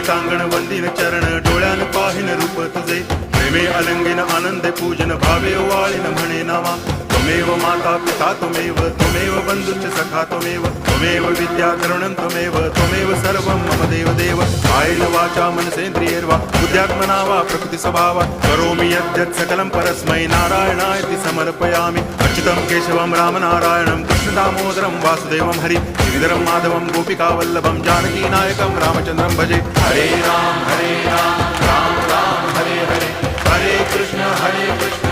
टांगण वंदिन चरण डोळ्यान पाहिन रूप तुझे प्रेमे अलंगिन आनंदे पूजन भावे वाळीन म्हणे नामा त्वमेव माता पिता त्वमेव बंधुश्च सखा त्वमेव विद्या द्रवणं त्वमेव सर्वं मम देव कायेन वाचा मनसेन्द्रियैर्वा बुद्ध्यात्मना वा प्रकृति स्वभावात् करोमि यद्यत् सकलं परस्मै नारायणायति समर्पयामि अच्युतं केशवं रामनारायणं कृष्णदामोदरं वासुदेवं हरि गिरिधरं माधवं गोपिकावल्लभं जानकीनायकं रामचन्द्रं भजे हरे राम राम राम हरे हरे हरे कृष्ण